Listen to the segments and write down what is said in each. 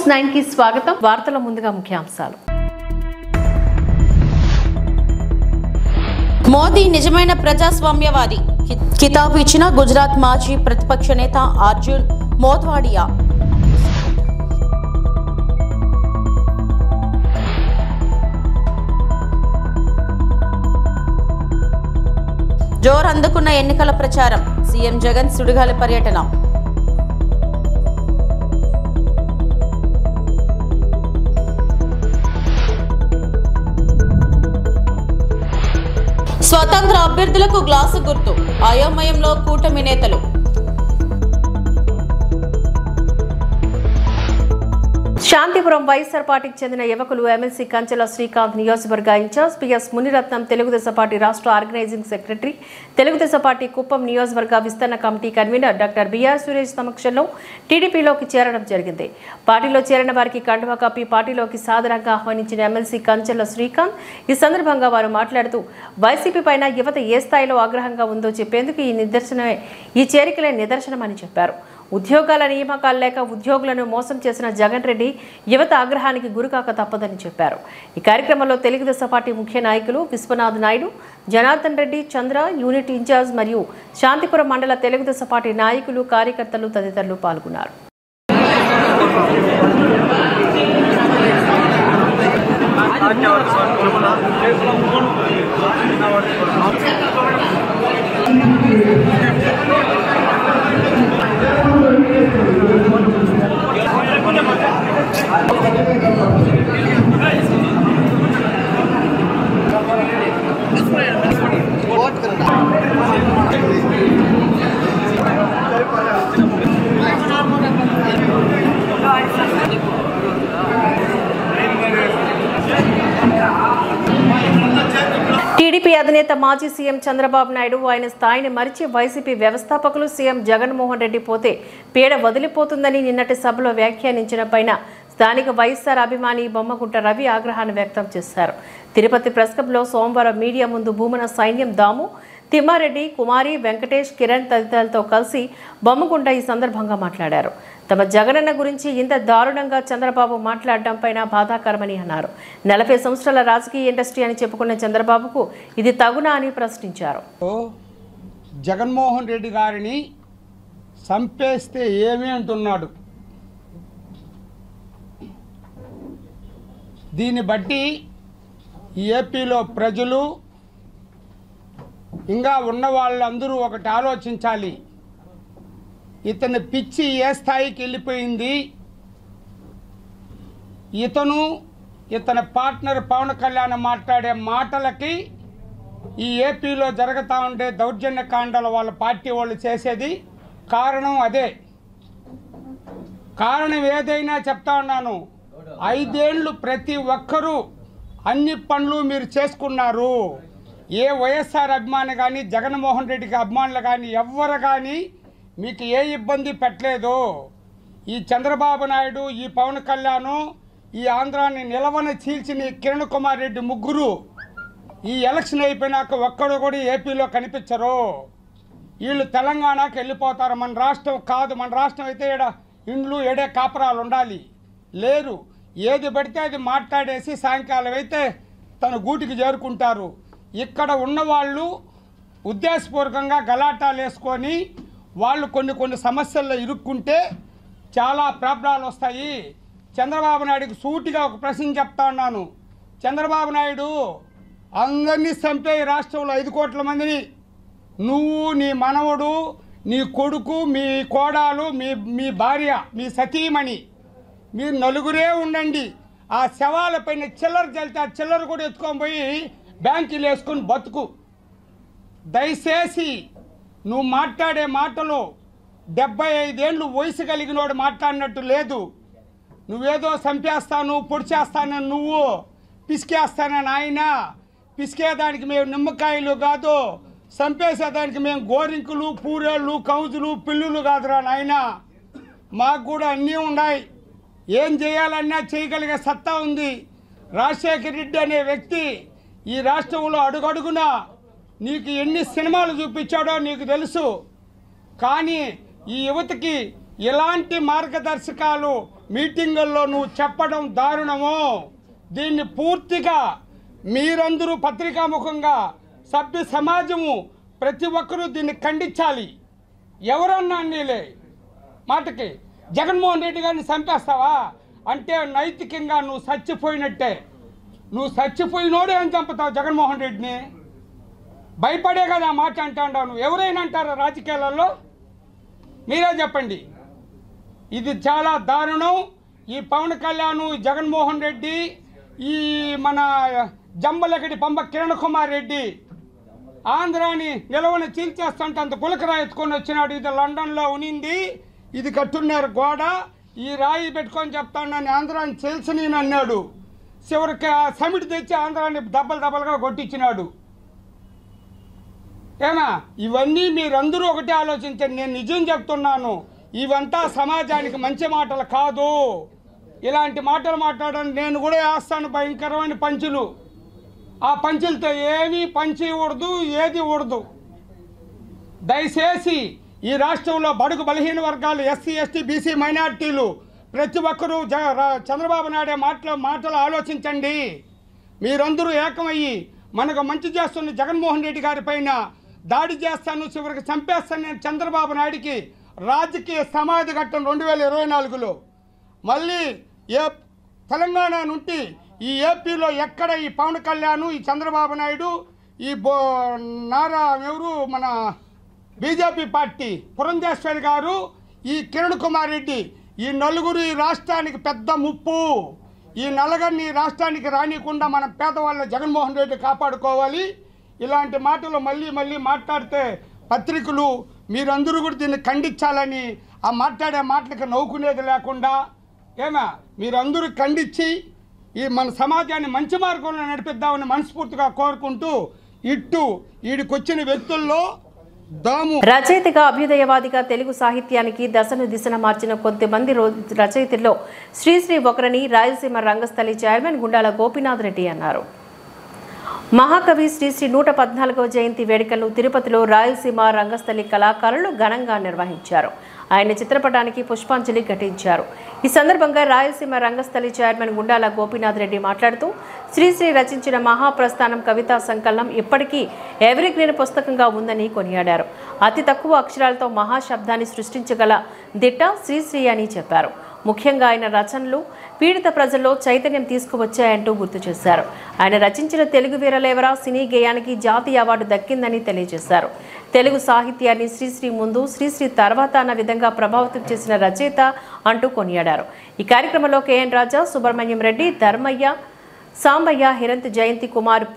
News 9 కి స్వాగతం. వార్తల ముందుగా ముఖ్యాంశాలు. మోదీ నిజమైన ప్రజాస్వామ్యవాది కితాబు ఇచ్చిన గుజరాత్ మాజీ ప్రతిపక్ష నేత అర్జున్ మోద్వాడియా. జోరందుకున్న ఎన్నికల ప్రచారం. సీఎం జగన్ సుడిగాలి పర్యటన. స్వతంత్ర అభ్యర్థులకు గ్లాసు గుర్తు. అయోమయంలో కూటమి నేతలు. శాంతిపురం వైఎస్ఆర్ పార్టీకి చెందిన యువకులు ఎమ్మెల్సీ కంచెల శ్రీకాంత్, నియోజకవర్గ in charge PS Muniratnam, Telugu Desam party రాష్ట్ర organising secretary, Telugu Desam party Kuppam నియోజకవర్గ విస్తరణ committee convener doctor BR Suresh సమక్షంలో టీడీపీలోకి చేరడం జరిగింది. పార్టీలో చేరిన వారికి కండువా కప్పి పార్టీలోకి సాదరంగా ఆహ్వానించిన ఎమ్మెల్సీ కంచెల శ్రీకాంత్ ఈ సందర్భంగా వారు మాట్లాడుతూ వైసీపీ పైన యువత ఏ స్థాయిలో ఆగ్రహంగా ఉందో చెప్పేందుకు ఈ చేరికలే నిదర్శనమని చెప్పారు. ఉద్యోగాల నియామకాలు లేక ఉద్యోగులను మోసం చేసిన జగన్ రెడ్డి యువత ఆగ్రహానికి గురికాక తప్పదని చెప్పారు. ఈ కార్యక్రమంలో తెలుగుదేశం పార్టీ ముఖ్య నాయకులు విశ్వనాథ్ నాయుడు, జనార్దన్ రెడ్డి, చంద్ర, యూనిట్ ఇన్ఛార్జ్ మరియు శాంతిపురం మండల తెలుగుదేశం పార్టీ నాయకులు, కార్యకర్తలు తదితరులు పాల్గొన్నారు. టీడీపీ అధినేత మాజీ సీఎం చంద్రబాబు నాయుడు ఆయన స్థాయిని మరిచి వైసీపీ వ్యవస్థాపకులు సీఎం జగన్మోహన్ రెడ్డి పోతే పీడ వదిలిపోతుందని నిన్నటి సభలో వ్యాఖ్యానించిన పైన స్థానిక వైఎస్ఆర్ అభిమాని బొమ్మగుంట రవి ఆగ్రహాన్ని వ్యక్తం చేశారు. తిరుపతి ప్రెస్ క్లబ్లో సోమవారం మీడియా ముందు భూమన సైన్యం దాము, తిమ్మారెడ్డి, కుమారి, వెంకటేష్, కిరణ్ తదితరులతో కలిసి బొమ్మగుంట ఈ సందర్భంగా మాట్లాడారు. తమ జగనన్న గురించి ఇంత దారుణంగా చంద్రబాబు మాట్లాడడం పైన బాధాకరమని అన్నారు. 40 సంవత్సరాల రాజకీయ ఇండస్ట్రీ అని చెప్పుకున్న చంద్రబాబుకు ఇది తగునా అని ప్రశ్నించారు. జగన్మోహన్ రెడ్డి గారిని చంపేస్తే ఏమి అంటున్నాడు. దీన్ని బట్టి ఏపీలో ప్రజలు ఇంకా ఉన్న వాళ్ళందరూ ఒకటి ఆలోచించాలి. ఇతని పిచ్చి ఏ స్థాయికి వెళ్ళిపోయింది. ఇతని పార్ట్నర్ పవన్ కళ్యాణ్ మాట్లాడే మాటలకి ఈ ఏపీలో జరుగుతూ ఉండే దౌర్జన్య కాండాలు వాళ్ళ పార్టీ వాళ్ళు చేసేది కారణం అదే. కారణం ఏదైనా చెప్తా ఉన్నాను. 5 ఏళ్ళు ప్రతి ఒక్కరూ అన్ని పనులు మీరు చేసుకున్నారు. ఏ వైఎస్ఆర్ అభిమాని కానీ, జగన్మోహన్ రెడ్డికి అభిమానులు కానీ ఎవ్వరు కానీ మీకు ఏ ఇబ్బంది పెట్టలేదు. ఈ చంద్రబాబు నాయుడు, ఈ పవన్ కళ్యాణ్, ఈ ఆంధ్రాన్ని నిలవన చీల్చిన కిరణ్ కుమార్ రెడ్డి ముగ్గురు ఈ ఎలక్షన్ అయిపోయినాక ఒక్కడు కూడా ఏపీలో కనిపించరు. వీళ్ళు తెలంగాణకి వెళ్ళిపోతారు. మన రాష్ట్రం కాదు. మన రాష్ట్రం అయితే ఇండ్లు ఏడే కాపురాలు ఉండాలి. లేరు. ఏది పడితే అది మాట్లాడేసి సాయంకాలం అయితే తన గూటికి చేరుకుంటారు. ఇక్కడ ఉన్నవాళ్ళు ఉద్దేశపూర్వకంగా గలాటాలు వేసుకొని వాళ్ళు కొన్ని సమస్యల్లో ఇరుక్కుంటే చాలా ప్రాబ్లాలు వస్తాయి. చంద్రబాబు నాయుడుకి సూటిగా ఒక ప్రశ్న చెప్తా ఉన్నాను. చంద్రబాబు నాయుడు అందరినీ చంపే రాష్ట్రంలో 5 కోట్ల మందిని నువ్వు, నీ మనవడు, నీ కొడుకు, మీ కోడాలు, మీ భార్య, మీ సతీమణి, మీరు నలుగురే ఉండండి. ఆ శవాలపైన చిల్లర చల్లితే ఆ చిల్లర కూడా ఎత్తుకొని పోయి బ్యాంకులు వేసుకొని బతుకు. దయచేసి నువ్వు మాట్లాడే మాటలు 75 ఏళ్ళు వయసు కలిగినోడు మాట్లాడినట్టు లేదు. నువ్వేదో చంపేస్తాను, పొడిచేస్తానని నువ్వు పిసికేస్తానని ఆయన. పిసికేదానికి మేము నిమ్మకాయలు కాదు, చంపేసేదానికి మేము గోరింకులు, పూరేళ్ళు, కౌజులు, పిల్లులు కాదురా నాయన. మాకు కూడా అన్నీ ఉన్నాయి. ఏం చేయాలన్నా చేయగలిగే సత్తా ఉంది. రాజశేఖర రెడ్డి అనే వ్యక్తి ఈ రాష్ట్రంలో అడుగడుగున నీకు ఎన్ని సినిమాలు చూపించాడో నీకు తెలుసు. కానీ ఈ యువతకి ఇలాంటి మార్గదర్శకాలు మీటింగుల్లో నువ్వు చెప్పడం దారుణమో. దీన్ని పూర్తిగా మీరందరూ పత్రికాముఖంగా సభ్య సమాజము ప్రతి ఒక్కరూ దీన్ని ఖండించాలి. ఎవరన్నా నీలే మాటకి జగన్మోహన్ రెడ్డి గారిని చంపేస్తావా అంటే నైతికంగా నువ్వు చచ్చిపోయినట్టే. నువ్వు చచ్చిపోయినోడే అని చంపుతావు జగన్మోహన్ రెడ్డిని. భయపడే కదా మాట అంటావు. నువ్వు ఎవరైనా అంటారా రాజకీయాలలో? మీరే చెప్పండి. ఇది చాలా దారుణం. ఈ పవన్ కళ్యాణ్, జగన్మోహన్ రెడ్డి, ఈ మన జంబలగడి పంబ కిరణ్ కుమార్ రెడ్డి ఆంధ్రాని నిలవని చీల్చేస్తుంటే అంత గులకరాయి ఎత్తుకొని వచ్చినాడు. ఇది లండన్లో ఉనింది, ఇది కట్టున్నారు గోడ, ఈ రాయి పెట్టుకొని చెప్తాను ఆంధ్రాని చీల్చని అన్నాడు. చివరికి ఆ సమిటి తెచ్చి ఆంధ్రాని దెబ్బలుగా కొట్టించినాడు. ఏమా ఇవన్నీ మీరందరూ ఒకటే ఆలోచించండి. నేను నిజం చెప్తున్నాను, ఇవంతా సమాజానికి మంచి మాటలు కాదు. ఇలాంటి మాటలు మాట్లాడని నేను కూడా వేస్తాను భయంకరమైన పంచులు. ఆ పంచులతో ఏమీ పంచి ఊడదు, ఏది ఊడదు. దయచేసి ఈ రాష్ట్రంలో బడుగు బలహీన వర్గాలు, ఎస్సీ ఎస్టీ బీసీ మైనార్టీలు ప్రతి ఒక్కరూ చంద్రబాబు నాయుడు మాటలు ఆలోచించండి. మీరందరూ ఏకమయ్యి మనకు మంచి చేస్తున్న జగన్మోహన్ రెడ్డి గారి పైన దాడి చేస్తాను, చివరికి చంపేస్తాను నేను చంద్రబాబు నాయుడికి రాజకీయ సమాధి కట్టం 2024లో. మళ్ళీ తెలంగాణ నుండి ఈ ఏపీలో ఎక్కడ ఈ పవన్ కళ్యాణ్, ఈ చంద్రబాబు నాయుడు, ఈ మన బీజేపీ పార్టీ పురంధేశ్వరి గారు, ఈ కిరణ్ కుమార్ రెడ్డి, ఈ నలుగురు ఈ రాష్ట్రానికి పెద్ద ముప్పు. ఈ నలుగురిని రాష్ట్రానికి రానియకుండా మనం పేదవాళ్ళ జగన్మోహన్ రెడ్డి కాపాడుకోవాలి. ఇలాంటి మాటలు మళ్ళీ మాట్లాడితే పత్రికలు మీరందరూ కూడా దీన్ని ఖండించాలని, ఆ మాట్లాడే మాటలకు నవ్వుకునేది లేకుండా మీరందరూ ఖండించి ఈ మన సమాజాన్ని మంచి మార్గంలో నడిపిద్దామని మనస్ఫూర్తిగా కోరుకుంటూ ఈడికొచ్చిన వ్యక్తుల్లో రచయితగా అభ్యుదయవాదిగా తెలుగు సాహిత్యానికి దశను దిశను మార్చిన కొంతమంది రచయితల్లో శ్రీశ్రీ ఒకరని రాయలసీమ రంగస్థలి చైర్మన్ గుండాల గోపీనాథ్ రెడ్డి అన్నారు. మహాకవి శ్రీశ్రీ 114వ జయంతి వేడుకలను తిరుపతిలో రాయలసీమ రంగస్థలి కళాకారులు ఘనంగా నిర్వహించారు. ఆయన చిత్రపటానికి పుష్పాంజలి ఘటించారు. ఈ సందర్భంగా రాయలసీమ రంగస్థలి చైర్మన్ గుండాల గోపీనాథ్ రెడ్డి మాట్లాడుతూ శ్రీశ్రీ రచించిన మహాప్రస్థానం కవితా సంకలనం ఇప్పటికీ ఎవర్గ్రీన్ పుస్తకంగా ఉందని కొనియాడారు. అతి తక్కువ అక్షరాలతో మహాశబ్దాన్ని సృష్టించగల దిట్ట శ్రీశ్రీ అని చెప్పారు. ముఖ్యంగా ఆయన రచనలు పీడిత ప్రజల్లో చైతన్యం తీసుకువచ్చాయంటూ గుర్తు చేశారు. ఆయన రచించిన తెలుగు వీరలేవరా సినీ గేయానికి జాతీయ అవార్డు దక్కిందని తెలియజేశారు. తెలుగు సాహిత్యాన్ని శ్రీశ్రీ ముందు, శ్రీశ్రీ తర్వాత అన్న విధంగా ప్రభావితం చేసిన రచయిత అంటూ కొనియాడారు. ఈ కార్యక్రమంలో కేఎన్ రాజా, సుబ్రహ్మణ్యం రెడ్డి, ధర్మయ్య, సాంబయ్య, హిరంత్ జయంతి కుమార్,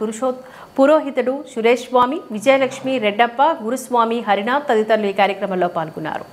పురోహితుడు సురేష్ స్వామి, విజయలక్ష్మి, రెడ్డప్ప, గురుస్వామి, హరినాథ్ తదితరులు ఈ కార్యక్రమంలో పాల్గొన్నారు.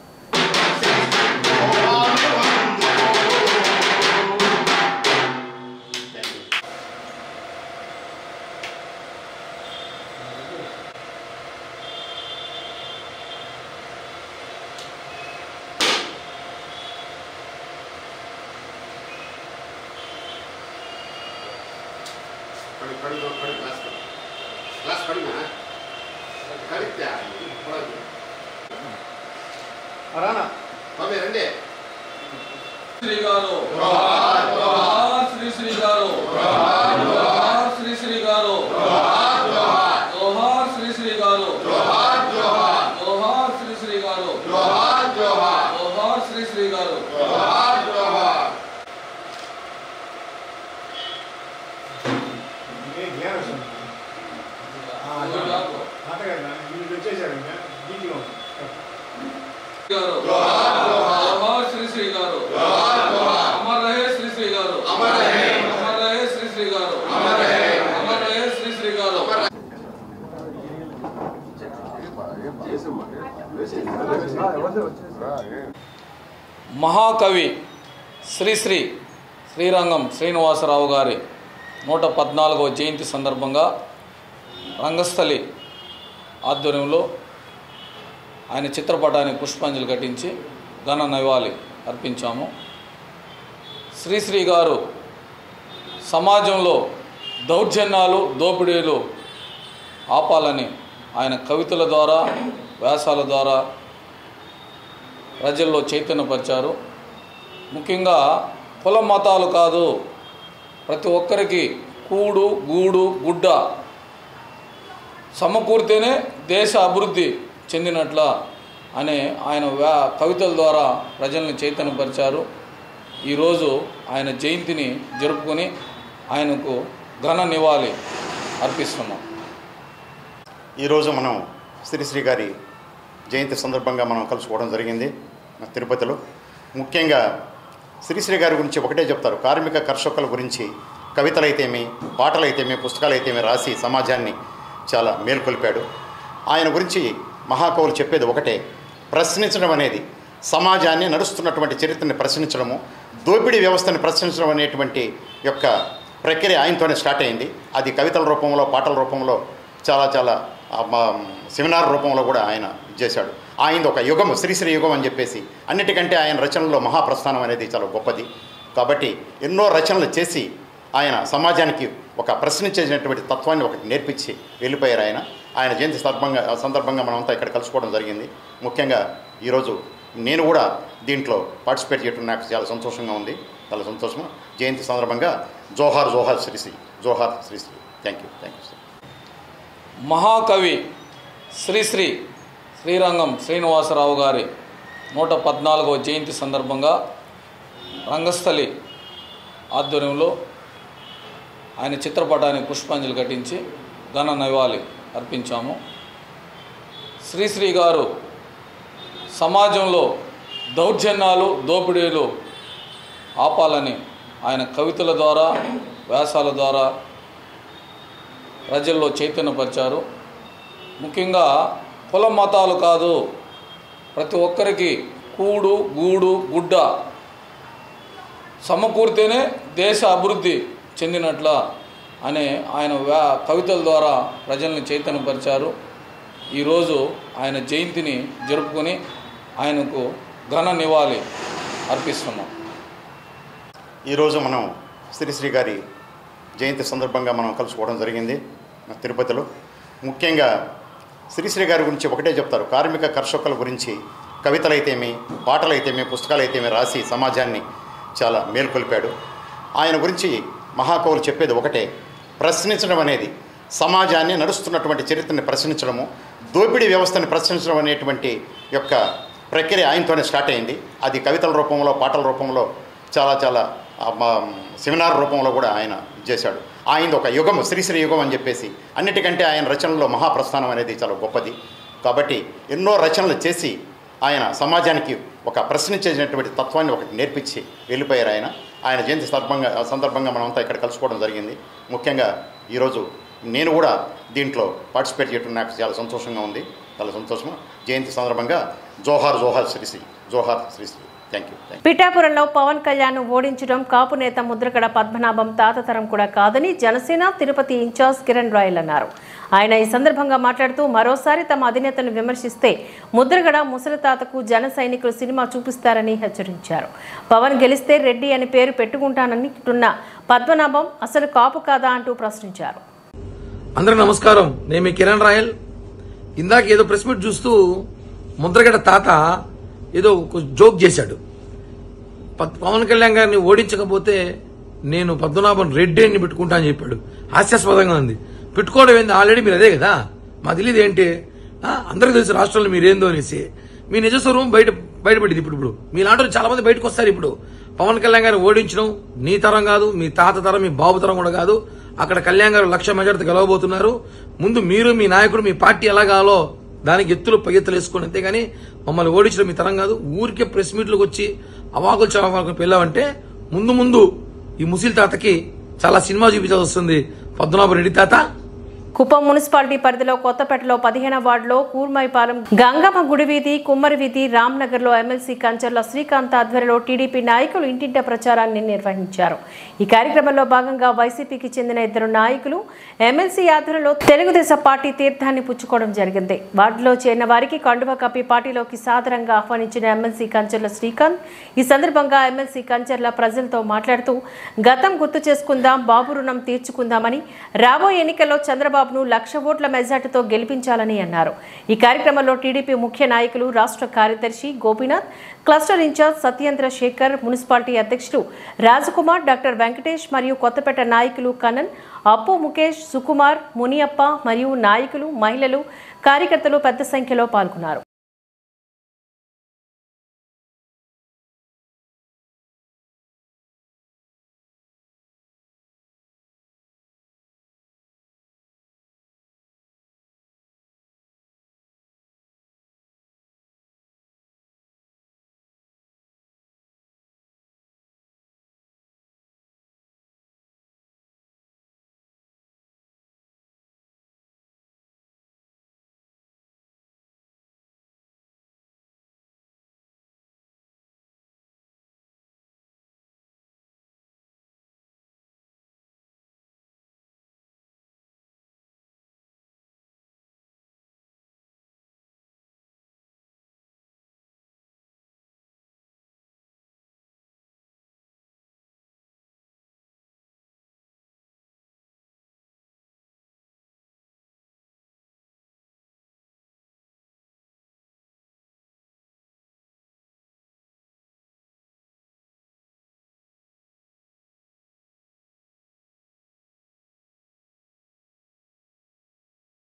మహాకవి శ్రీశ్రీ శ్రీరంగం శ్రీనివాసరావు గారి 114వ జయంతి సందర్భంగా రంగస్థలి ఆధ్వర్యంలో ఆయన చిత్రపటానికి పుష్పాంజలి ఘటించి ఘన నివాళి అర్పించాము. శ్రీశ్రీ గారు సమాజంలో దౌర్జన్యాలు, దోపిడీలు ఆపాలని ఆయన కవితల ద్వారా, వ్యాసాల ద్వారా ప్రజల్లో చైతన్యపరిచారు. ముఖ్యంగా కుల మతాలు కాదు, ప్రతి ఒక్కరికి కూడు గూడు గుడ్డ సమకూరితేనే దేశ అభివృద్ధి చెందినట్ల అనే ఆయన కవితల ద్వారా ప్రజల్ని చైతన్యపరిచారు. ఈరోజు ఆయన జయంతిని జరుపుకొని ఆయనకు ఘన నివాళి అర్పిస్తున్నాం. ఈరోజు మనం శ్రీశ్రీ గారి జయంతి సందర్భంగా మనం కలుసుకోవడం జరిగింది తిరుపతిలో. ముఖ్యంగా శ్రీశ్రీ గారి గురించి ఒకటే చెప్తారు, కార్మిక కర్షకుల గురించి కవితలైతేమి పాటలైతేమి పుస్తకాలైతేమి రాసి సమాజాన్ని చాలా మేల్కొల్పాడు. ఆయన గురించి మహాకవులు చెప్పేది ఒకటే, ప్రశ్నించడం అనేది సమాజాన్ని నడుస్తున్నటువంటి చరిత్రని ప్రశ్నించడము, దోపిడీ వ్యవస్థని ప్రశ్నించడం అనేటువంటి యొక్క ప్రక్రియ ఆయనతోనే స్టార్ట్ అయింది. అది కవితల రూపంలో పాటల రూపంలో చాలా సెమినార్ రూపంలో కూడా ఆయన చేశాడు. ఆయనది ఒక యుగం, శ్రీశ్రీ యుగం అని చెప్పేసి. అన్నిటికంటే ఆయన రచనలో మహాప్రస్థానం అనేది చాలా గొప్పది. కాబట్టి ఎన్నో రచనలు చేసి ఆయన సమాజానికి ఒక ప్రశ్నించేటటువంటి తత్వాన్ని ఒకటి నేర్పించి వెళ్ళిపోయారు. ఆయన జయంతి సందర్భంగా మనమంతా ఇక్కడ కలుసుకోవడం జరిగింది. ముఖ్యంగా ఈరోజు నేను కూడా దీంట్లో పార్టిసిపేట్ చేయడం నాకు చాలా సంతోషంగా ఉంది. చాలా సంతోషం. జయంతి సందర్భంగా జోహార్ జోహార్ శ్రీశ్రీ, జోహార్ శ్రీశ్రీ. Thank you sir. మహాకవి శ్రీశ్రీ శ్రీరంగం శ్రీనివాసరావు గారి 114వ జయంతి సందర్భంగా రంగస్థలి ఆధ్వర్యంలో ఆయన చిత్రపటానికి పుష్పాంజలి ఘటించి ఘన నివాళి అర్పించాము. శ్రీశ్రీ గారు సమాజంలో దౌర్జన్యాలు దోపిడీలు ఆపాలని ఆయన కవితల ద్వారా వ్యాసాల ద్వారా ప్రజల్లో చైతన్యపరిచారు. ముఖ్యంగా కుల మతాలు కాదు, ప్రతి ఒక్కరికి కూడు గూడు గుడ్డ సమకూరితేనే దేశ అభివృద్ధి చెందినట్ల అనే ఆయన కవితల ద్వారా ప్రజల్ని చైతన్యపరిచారు. ఈరోజు ఆయన జయంతిని జరుపుకొని ఆయనకు ఘన నివాళి అర్పిస్తున్నాం. ఈరోజు మనం శ్రీశ్రీ గారి జయంతి సందర్భంగా మనం కలుసుకోవడం జరిగింది తిరుపతిలో. ముఖ్యంగా శ్రీశ్రీ గారి గురించి ఒకటే చెప్తారు, కార్మిక కర్షకుల గురించి కవితలైతేమి పాటలైతేమి పుస్తకాలైతేమి రాసి సమాజాన్ని చాలా మేల్కొల్పాడు. ఆయన గురించి మహాకవులు చెప్పేది ఒకటే, ప్రశ్నించడం అనేది సమాజాన్ని నడుస్తున్నటువంటి చరిత్రని ప్రశ్నించడము, దోపిడీ వ్యవస్థని ప్రశ్నించడం అనేటువంటి యొక్క ప్రక్రియ ఆయనతోనే స్టార్ట్ అయింది. అది కవితల రూపంలో పాటల రూపంలో చాలా సెమినార్ రూపంలో కూడా ఆయన చేశాడు. ఆయనది ఒక యుగం, శ్రీశ్రీ యుగం అని చెప్పేసి. అన్నిటికంటే ఆయన రచనలో మహాప్రస్థానం అనేది చాలా గొప్పది. కాబట్టి ఎన్నో రచనలు చేసి ఆయన సమాజానికి ఒక ప్రశ్నించేటటువంటి తత్వాన్ని ఒకటి నేర్పించి వెళ్ళిపోయారు. ఆయన జయంతి సందర్భంగా మనమంతా ఇక్కడ కలుసుకోవడం జరిగింది. ముఖ్యంగా ఈరోజు నేను కూడా దీంట్లో పార్టిసిపేట్ చేయడం నాకు చాలా సంతోషంగా ఉంది. చాలా సంతోషం. జయంతి సందర్భంగా జోహార్ జోహార్ శ్రీశ్రీ, జోహార్ శ్రీశ్రీ. Thank you. పిఠాపురంలో పవన్ కళ్యాణ్ ఓడించడం కాపు నేత ముద్రగడ పద్మనాభం తాతతరం కూడా కాదని జనసేన తిరుపతి ఇన్ఛార్జ్ కిరణ్ రాయల్ అన్నారు. ఆయన ఈ సందర్భంగా మాట్లాడుతూ మరోసారి తమ అధినేతను విమర్శిస్తే ముద్రగడ ముసలి తాతకు జన సైనికులు సినిమా చూపిస్తారని హెచ్చరించారు. పవన్ గెలిస్తే రెడ్డి అని పేరు పెట్టుకుంటానంటున్న పద్మనాభం అసలు కాపు కాదా అంటూ ప్రశ్నించారు. అందరికి నమస్కారం. నేను మీ కిరణ్ రాయల్. ఇందాక ఏదో ప్రెస్ మీట్ చూస్తూ ముద్రగడ తాత ఏదో జోక్ చేశాడు. పవన్ కళ్యాణ్ గారిని ఓడించకపోతే నేను పద్మనాభం రెడ్డి అని పెట్టుకుంటా అని చెప్పాడు. హాస్యాస్పదంగా ఉంది. పెట్టుకోవడం ఏంది, ఆల్రెడీ మీరు అదే కదా. మా తెలియదు ఏంటి, అందరికి తెలుసు రాష్ట్రంలో మీరేందో అనేసి. మీ నిజస్వరూపం బయటపడింది. ఇప్పుడు మీలాంటి చాలా మంది బయటకు వస్తారు. ఇప్పుడు పవన్ కళ్యాణ్ గారిని ఓడించడం నీ తరం కాదు, మీ తాత తరం, మీ బాబు తరం కూడా కాదు. అక్కడ కళ్యాణ్ గారు 1,00,000 మెజార్టీ గెలవబోతున్నారు. ముందు మీరు, మీ నాయకుడు, మీ పార్టీ ఎలా కావాలో దానికి ఎత్తులు పగెత్తులు వేసుకోండి. అంతేగాని మమ్మల్ని ఓడించడం మీ తరం కాదు. ఊరికే ప్రెస్ మీట్లకు వచ్చి అవాకులు చవాకులు పెళ్ళామంటే ముందు ఈ ముసిలి తాతకి చాలా సినిమా చూపించాల్సి వస్తుంది. పద్మనాభ రెడ్డి తాత. కుప్పం మున్సిపాలిటీ పరిధిలో కొత్తపేటలో 15వ వార్డులో కూర్మైపాలెం, గంగమ్మ గుడి వీధి, కుమ్మరి వీధి, రామ్నగర్లో ఎమ్మెల్సీ కంచర్ల శ్రీకాంత్ ఆధ్వర్యంలో టీడీపీ నాయకులు ఇంటింట ప్రచారాన్ని నిర్వహించారు. ఈ కార్యక్రమంలో భాగంగా వైసీపీకి చెందిన 2 నాయకులు ఎమ్మెల్సీ ఆధ్వర్యంలో తెలుగుదేశం పార్టీ తీర్థాన్ని పుచ్చుకోవడం జరిగింది. వార్డులో చేరిన వారికి కండువా కప్పి పార్టీలోకి సాదరంగా ఆహ్వానించిన ఎమ్మెల్సీ కంచర్ల శ్రీకాంత్ ఈ సందర్భంగా ఎమ్మెల్సీ కంచర్ల ప్రజలతో మాట్లాడుతూ గతం గుర్తు చేసుకుందాం, బాబు రుణం తీర్చుకుందామని, రాబోయే ఎన్నికల్లో చంద్రబాబు చంద్రబాబును 1,00,000 ఓట్ల మెజార్టీతో గెలిపించాలని అన్నారు. ఈ కార్యక్రమంలో టీడీపీ ముఖ్య నాయకులు, రాష్ట్ర కార్యదర్శి Gopinath, cluster incharge Satyendra Shekar, municipality అధ్యక్షుడు రాజకుమార్, డాక్టర్ వెంకటేష్ మరియు కొత్తపేట నాయకులు కన్నన్, అప్పు, ముఖేష్, సుకుమార్, మునియప్ప మరియు నాయకులు, మహిళలు, కార్యకర్తలు పెద్ద సంఖ్యలో పాల్గొన్నారు.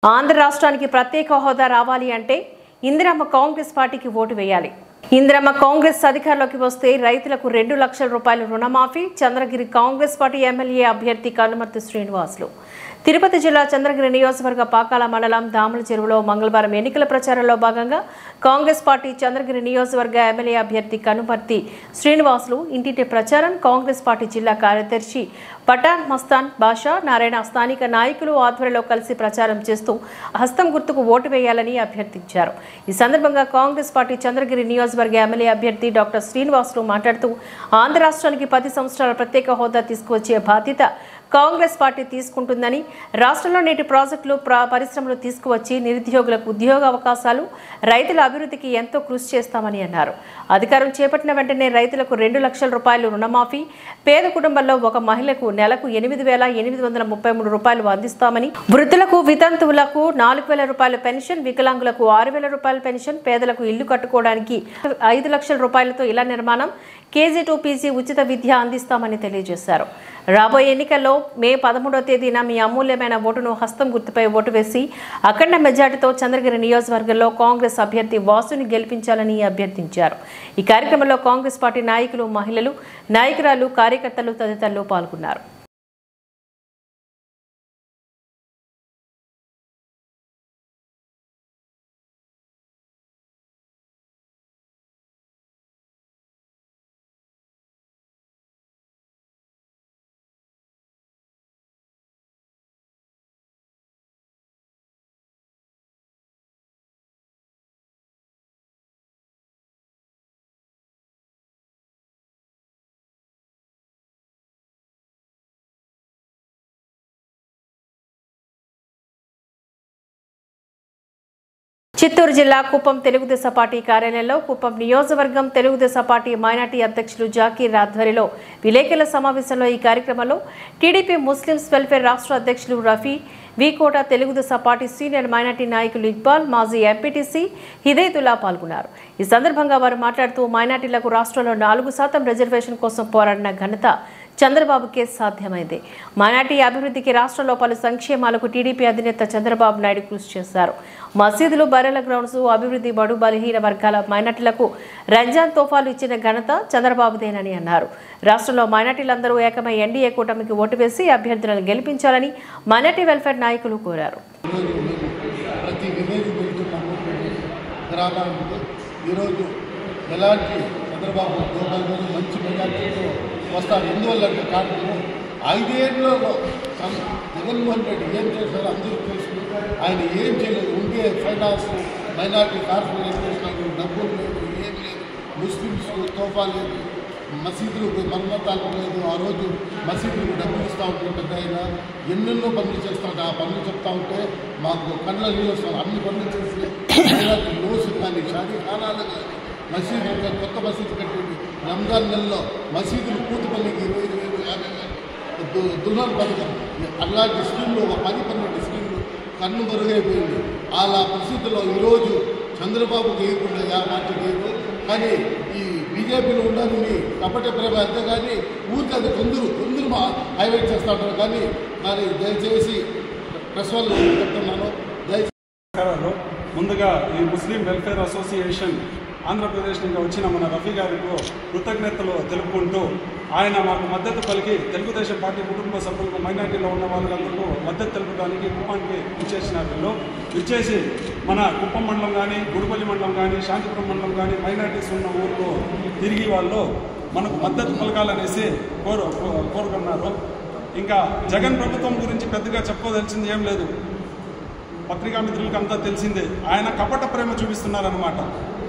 ఆంధ్ర రాష్ట్రానికి ప్రత్యేక హోదా రావాలి అంటే ఇందిరమ్మ కాంగ్రెస్ పార్టీకి ఓటు వేయాలి. ఇందిరమ్మ కాంగ్రెస్ అధికారంలోకి వస్తే రైతులకు 2 లక్షల రూపాయల రుణమాఫీ. చంద్రగిరి కాంగ్రెస్ పార్టీ ఎమ్మెల్యే అభ్యర్థి కనుమర్తి శ్రీనివాసులు. తిరుపతి జిల్లా చంద్రగిరి నియోజకవర్గ పాకాల మండలం దామల చెరువులో మంగళవారం ఎన్నికల ప్రచారంలో భాగంగా కాంగ్రెస్ పార్టీ చంద్రగిరి నియోజకవర్గ ఎమ్మెల్యే అభ్యర్థి కనుమర్తి శ్రీనివాసులు ఇంటింటి ప్రచారం కాంగ్రెస్ పార్టీ జిల్లా కార్యదర్శి పఠాన్ మస్తాన్ బాషా నారాయణ స్థానిక నాయకులు ఆధ్వర్యంలో కలిసి ప్రచారం చేస్తూ హస్తం గుర్తుకు ఓటు వేయాలని అభ్యర్థించారు. ఈ సందర్భంగా కాంగ్రెస్ పార్టీ చంద్రగిరి నియోజకవర్గ ఎమ్మెల్యే అభ్యర్థి డాక్టర్ శ్రీనివాసులు మాట్లాడుతూ ఆంధ్ర రాష్ట్రానికి 10 సంవత్సరాల ప్రత్యేక హోదా తీసుకువచ్చే బాధ్యత కాంగ్రెస్ పార్టీ తీసుకుంటుందని, రాష్ట్రంలో నేటి ప్రాజెక్టులు, పరిశ్రమలు తీసుకువచ్చి నిరుద్యోగులకు ఉద్యోగ అవకాశాలు, రైతుల అభివృద్ధికి ఎంతో కృషి చేస్తామని అన్నారు. అధికారం చేపట్టిన వెంటనే రైతులకు 2 లక్షల రూపాయలు రుణమాఫీ, పేద కుటుంబంలో ఒక మహిళకు నెలకు 8,833 రూపాయలు అందిస్తామని, వృద్ధులకు, వితంతువులకు 4,000 రూపాయల పెన్షన్, వికలాంగులకు 6,000 రూపాయల పెన్షన్, పేదలకు ఇల్లు కట్టుకోవడానికి 5 లక్షల రూపాయలతో ఇళ్ల నిర్మాణం, KG to PG ఉచిత విద్య అందిస్తామని తెలియజేశారు. రాబోయే ఎన్నికల్లో మే 13వ తేదీన మీ అమూల్యమైన ఓటును హస్తం గుర్తుపై ఓటు వేసి అఖండ మెజార్టీతో చంద్రగిరి నియోజకవర్గంలో కాంగ్రెస్ అభ్యర్థి వాసుని గెలిపించాలని అభ్యర్థించారు. ఈ కార్యక్రమంలో కాంగ్రెస్ పార్టీ నాయకులు, మహిళలు, నాయకురాలు, కార్యకర్తలు తదితరులు పాల్గొన్నారు. చిత్తూరు జిల్లా కుప్పం తెలుగుదేశం పార్టీ కార్యాలయంలో కుప్పం నియోజకవర్గం తెలుగుదేశం పార్టీ మైనార్టీ అధ్యక్షులు జాకీర్ ఆధ్వర్యంలో విలేకరుల సమావేశంలో ఈ కార్యక్రమంలో టీడీపీ ముస్లిమ్స్ వెల్ఫేర్ రాష్ట్ర అధ్యక్షులు Rafi, V Kota Telugu Desam party senior minority నాయకులు ఇక్బాల్, మాజీ ఎంపీటీసీ హిదయతుల్లా పాల్గొన్నారు. ఈ సందర్భంగా వారు మాట్లాడుతూ మైనార్టీలకు రాష్ట్రంలో 4% రిజర్వేషన్ కోసం పోరాడిన ఘనత చంద్రబాబుకే సాధ్యమైంది. మైనార్టీ అభివృద్ధికి రాష్ట్రంలో పలు సంక్షేమాలకు టీడీపీ అధినేత చంద్రబాబు నాయుడు కృషి చేశారు. మసీదులు, బర్రెల గ్రౌండ్స్ అభివృద్ధి, బడు బలహీన వర్గాల మైనార్టీలకు రంజాన్ తోఫాలు ఇచ్చిన ఘనత చంద్రబాబుదేనని అన్నారు. రాష్ట్రంలో మైనార్టీలందరూ ఏకమై ఎన్డీఏ కూటమికి ఓటు వేసి అభ్యర్థులను గెలిపించాలని మైనార్టీ వెల్ఫేర్ నాయకులు కోరారు. వస్తారు. ఎందువల్లంటే కారణము 5 ఏళ్ళలో జగన్మోహన్ రెడ్డి ఏం చేశారో అందరూ తెలుసు. ఆయన ఏం చేయలేదు. ఉండే ఫైనాన్స్, మైనార్టీ కార్పొరేషన్ డబ్బులు లేదు, ఏం లేదు. ముస్లిమ్స్ తోఫా లేదు, మసీదులకు మర్మతాలు లేదు. ఆ రోజు మసీదులకు డబ్బులు ఇస్తూ ఉంటే పెద్ద ఆయన ఎన్నెన్నో పనులు చేస్తూ ఉంటారు. ఆ పనులు చెప్తా ఉంటే మాకు కళ్ళ నీళ్ళు వస్తారు. అన్ని పనులు చేసి లోసు కానీ, షాదీఖానాలు కానీ, మసీదులు, కొత్త మసీదు కట్టేది. రంజాన్ నెలలో మసీదులు పూర్తిపల్లికి 20,000, 50,000 దుల్హన్ పథకం అలాంటి స్కీమ్లు, 10-12 స్కీమ్లు కన్ను మరుగైపోయింది. అలా పరిస్థితుల్లో ఈరోజు చంద్రబాబు గేయకుండా ఆ పార్టీ గేయరు, కానీ ఈ బీజేపీలో ఉండాలని కపట ప్రేమ అంతే, కానీ ఊరికి అది కొందరు హైలైట్ చేస్తూ ఉంటారు. కానీ మరి దయచేసి ప్రెస్ వాళ్ళు చెప్తున్నాను, దయచేసి ముందుగా ఈ ముస్లిం వెల్ఫేర్ అసోసియేషన్ ఆంధ్రప్రదేశ్ నుంచి వచ్చిన మన రఫీ గారికి కృతజ్ఞతలు తెలుపుకుంటూ ఆయన మాకు మద్దతు పలికి తెలుగుదేశం పార్టీ కుటుంబ సభ్యులకు మైనార్టీలో ఉన్న వాళ్ళందరూ మద్దతు తెలుపడానికి కుప్పానికి ఇచ్చేసినారు. ఇచ్చేసి మన కుప్పం మండలం కానీ, గుడిపల్లి మండలం కానీ, శాంతిపురం మండలం కానీ మైనార్టీస్ ఉన్న ఊరుకు తిరిగి వాళ్ళు మనకు మద్దతు పలకాలనేసి కోరుకున్నారు. ఇంకా జగన్ ప్రభుత్వం గురించి పెద్దగా చెప్పుకోదలిసింది ఏం లేదు, పత్రికా మిత్రులకు అంతా తెలిసిందే. ఆయన కపట ప్రేమ చూపిస్తున్నారన్నమాట.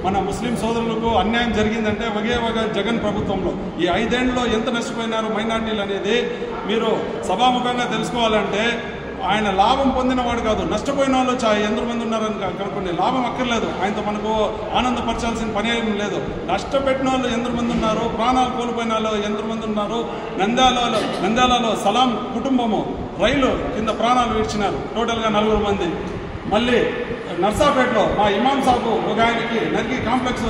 మన ముస్లిం సోదరులకు అన్యాయం జరిగిందంటే ఒకే జగన్ ప్రభుత్వంలో ఈ 5 ఏళ్లలో ఎంత నష్టపోయినారు మైనార్టీలు అనేది మీరు సభాముఖంగా తెలుసుకోవాలంటే ఆయన లాభం పొందినవాడు కాదు, నష్టపోయిన వాళ్ళు ఎంతమంది ఉన్నారని కనుక్కోండి. లాభం అక్కర్లేదు, ఆయనతో మనకు ఆనందపరచాల్సిన పని ఏం లేదు. నష్టపెట్టిన వాళ్ళు ఎంతమంది ఉన్నారు, ప్రాణాలు కోల్పోయిన వాళ్ళు ఎంతమంది ఉన్నారు. నంద్యాలలో సలాం కుటుంబము రైలు కింద ప్రాణాలు విడిచినారు, టోటల్గా 4 మంది. మళ్ళీ నర్సాపేటలో మా ఇమాం సాబు ఒక ఆయనకి నరికి కాంప్లెక్స్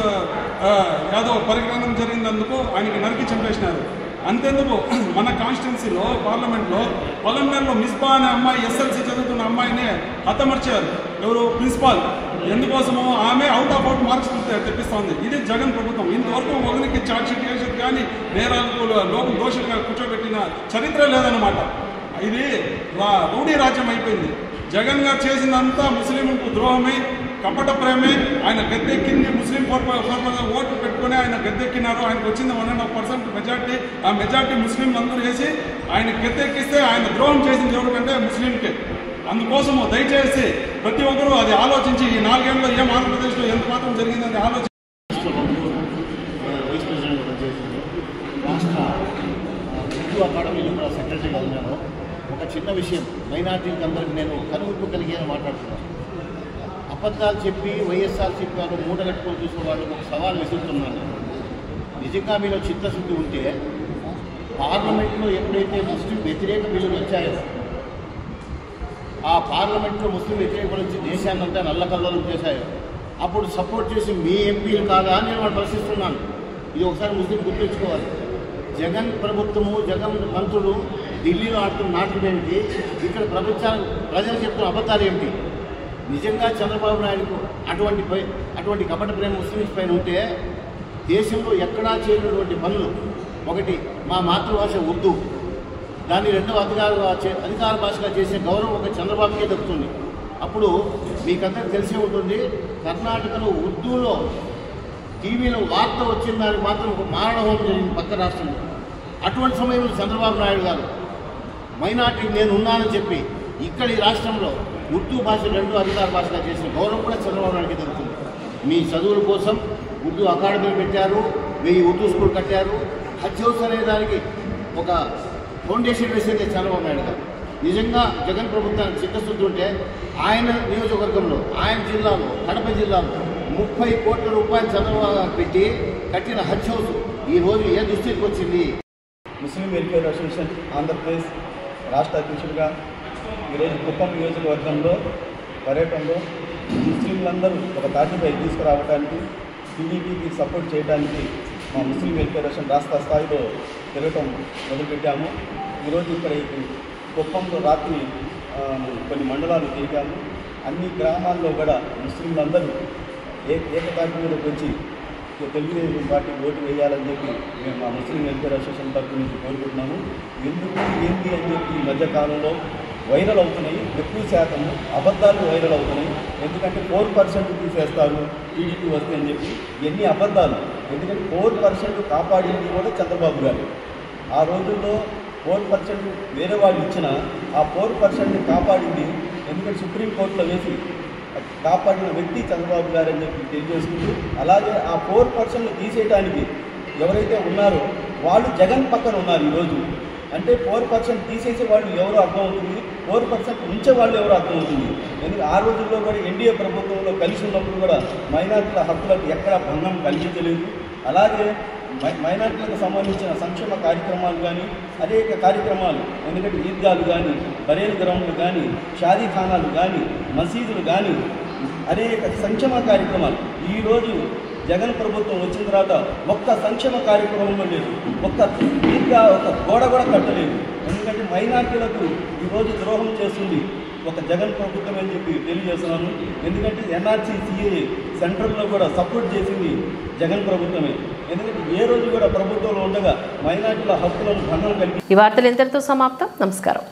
ఏదో పరిగ్రహణం జరిగినందుకు ఆయనకి నరికి చంపేసినారు. అంతేందుకు మన కాన్స్టిట్యున్సీలో పార్లమెంట్లో పొలంనేరులో మిస్బా అనే అమ్మాయి ఎస్ఎల్సీ చదువుతున్న అమ్మాయిని హతమర్చారు. ఎవరు? ప్రిన్సిపాల్. ఎందుకోసము? ఆమె అవుట్ ఆఫ్ మార్క్స్ తెప్పిస్తోంది. ఇది జగన్ ప్రభుత్వం. ఇంతవరకు ఒకరికి ఛార్జ్ షీట్ చేసేది కానీ నేరాలకు లోపల దోషులుగా కూర్చోబెట్టిన చరిత్ర లేదన్నమాట. ఇది రౌడీ రాజ్యం అయిపోయింది. జగన్ గారు చేసినంతా ముస్లింలకు ద్రోహమే, కపట ప్రేమే. ఆయన గద్దెక్కింది ముస్లిం 4% ఓట్లు పెట్టుకుని ఆయన గద్దెక్కినారు. ఆయనకు వచ్చింది 1.5% మెజార్టీ. ఆ మెజార్టీ ముస్లింలు అందరూ వేసి ఆయన గద్దెక్కిస్తే ఆయన ద్రోహం చేసింది ఎవరికంటే ముస్లింకే. అందుకోసము దయచేసి ప్రతి ఒక్కరూ అది ఆలోచించి ఈ 4 ఏళ్ళలో ఏం ఆంధ్రప్రదేశ్లో ఎంత మాత్రం జరిగిందని ఆలోచించి వైస్ ప్రెసిడెంట్ రాష్ట్ర ఉర్దూ అకాడమీలో కూడా సెక్రటరీగా ఉన్నాను. ఒక చిన్న విషయం, మైనార్టీలకు అందరికీ నేను కనువిప్పు కలిగి మాట్లాడుతున్నాను. అబద్ధాలు చెప్పి వైఎస్ఆర్సీపీ వాళ్ళు మూటగట్టుకొని చూసిన వాళ్ళకు ఒక సవాల్ విసురుతున్నాను. నిజంగా మీలో చిత్తశుద్ధి ఉంటే పార్లమెంట్లో ఎప్పుడైతే ముస్లిం వ్యతిరేక బిల్లులు వచ్చాయో ఆ పార్లమెంట్లో ముస్లిం వ్యతిరేక బిల్లు వచ్చి దేశాన్నంతా నల్లకల్లోలం చేశాయో అప్పుడు సపోర్ట్ చేసి మీ ఎంపీలు కాదా అని నేను వాళ్ళు ప్రశ్నిస్తున్నాను. ఇది ఒకసారి ముస్లిం గుర్తుంచుకోవాలి. జగన్ ప్రభుత్వము, జగన్ మంత్రులు ఢిల్లీలో ఆడుతున్న నాటకం ఏమిటి, ఇక్కడ ప్రజలు చెప్తున్న అబద్ధాలు ఏమిటి? నిజంగా చంద్రబాబు నాయుడుకు అటువంటి కపట ప్రేమ ముస్లిమ్స్ పైన ఉంటే దేశంలో ఎక్కడా చేయనటువంటి పనులు, ఒకటి మా మాతృభాష ఉర్దూ, దాన్ని రెండవ అధికార భాషగా చేసే గౌరవం ఒక చంద్రబాబుకే దక్కుతుంది. అప్పుడు మీకందరికీ తెలిసే ఉంటుంది, కర్ణాటకలో ఉర్దూలో టీవీలో వార్త వచ్చిన దానికి మాత్రం ఒక మారణహోమం జరిగింది పక్క రాష్ట్రంలో. అటువంటి సమయంలో చంద్రబాబు నాయుడు గారు మైనార్టీ నేను ఉన్నానని చెప్పి ఇక్కడ ఈ రాష్ట్రంలో ఉర్దూ భాష 2వ అధికార భాషగా చేసిన గౌరవం కూడా చంద్రబాబు నాయుడుకి దొరుకుతుంది. మీ చదువుల కోసం ఉర్దూ అకాడమీలు పెట్టారు, 1000 ఉర్దూ స్కూల్ కట్టారు. హజ్ హౌస్ అనే దానికి ఒక ఫౌండేషన్ వేసేదే చంద్రబాబు నాయుడు గారు. నిజంగా జగన్ ప్రభుత్వానికి చిత్తశుద్ధి ఉంటే ఆయన నియోజకవర్గంలో, ఆయన జిల్లాలో, కడప జిల్లాలో 30 కోట్ల రూపాయలు చంద్రబాబు పెట్టి కట్టిన హజ్ హౌస్ ఈరోజు ఏ దృష్టికి వచ్చింది? ముస్లిం వెల్ఫేర్ అసోసియేషన్ ఆంధ్రప్రదేశ్ రాష్ట్ర అధ్యక్షుడిగా ఈరోజు కుప్పం నియోజకవర్గంలో పర్యటనలో ముస్లింలందరూ ఒక తాటిపై తీసుకురావడానికి, టీడీపీకి సపోర్ట్ చేయడానికి మా ముస్లిం వెల్ఫేర్ అసోసియేషన్ రాష్ట్ర స్థాయిలో తిరగటం మొదలుపెట్టాము. ఈరోజు ఇక్కడ కుప్పంలో రాత్రి కొన్ని మండలాలు తిరిగాము. అన్ని గ్రామాల్లో కూడా ముస్లింలందరూ ఏకతాటి మీదకి వచ్చి తెలుగుదేశం పార్టీ ఓటు వేయాలని చెప్పి మేము మా ముస్లిం వెల్ఫేర్ అసోసియేషన్ తరఫు నుంచి కోరుకుంటున్నాము. ఎందుకు ఏంటి అని చెప్పి ఈ మధ్యకాలంలో వైరల్ అవుతున్నాయి, ఎక్కువ శాతం అబద్ధాలు వైరల్ అవుతున్నాయి. ఎందుకంటే 4% తీసేస్తారు టీడీపీ వస్తే అని చెప్పి ఎన్ని అబద్ధాలు. ఎందుకంటే 4% కాపాడింది కూడా చంద్రబాబు గారు. ఆ రోజుల్లో 4% వేరే వాళ్ళు ఇచ్చిన ఆ 4% కాపాడింది ఎందుకంటే సుప్రీంకోర్టులో వేసి కాపాడిన వ్యక్తి చంద్రబాబు గారు అని చెప్పి తెలియజేసుకుంటూ, అలాగే ఆ 4% తీసేయడానికి ఎవరైతే ఉన్నారో వాళ్ళు జగన్ పక్కన ఉన్నారు ఈరోజు. అంటే 4% తీసేసే వాళ్ళు ఎవరో అర్థమవుతుంది, 4% ఉంచే వాళ్ళు ఎవరో అర్థమవుతుంది. ఎందుకంటే ఆ రోజుల్లో కూడా ఎన్డీఏ ప్రభుత్వంలో కలిసి ఉన్నప్పుడు కూడా మైనారిటీల హక్కులకు ఎక్కడా భంగం కల్పించలేదు. అలాగే మైనార్టీలకు సంబంధించిన సంక్షేమ కార్యక్రమాలు కానీ అనేక కార్యక్రమాలు, ఎందుకంటే ఈద్గాలు కానీ, బరేల్ గ్రౌండ్లు కానీ, షాదీఖానాలు కానీ, మసీదులు కానీ అనేక సంక్షేమ కార్యక్రమాలు ఈరోజు జగన్ ప్రభుత్వం వచ్చిన తర్వాత ఒక్క సంక్షేమ కార్యక్రమంలో లేదు, ఒక్క ఈద్గా ఒక గోడ కూడా కట్టలేదు. ఎందుకంటే మైనార్టీలకు ఈరోజు ద్రోహం చేస్తుంది ఒక జగన్ ప్రభుత్వం అని చెప్పి తెలియజేస్తున్నాను. ఎందుకంటే ఎన్ఆర్సీ సిఏ సెంట్రల్లో కూడా సపోర్ట్ చేసింది జగన్ ప్రభుత్వమే. ఎందుకంటే ఏ రోజు కూడా ప్రభుత్వంలో ఉండగా మైనార్టీల హక్కులను భంగం కలిగి. ఈ వార్తలు ఇంతటితో సమాప్తం. నమస్కారం.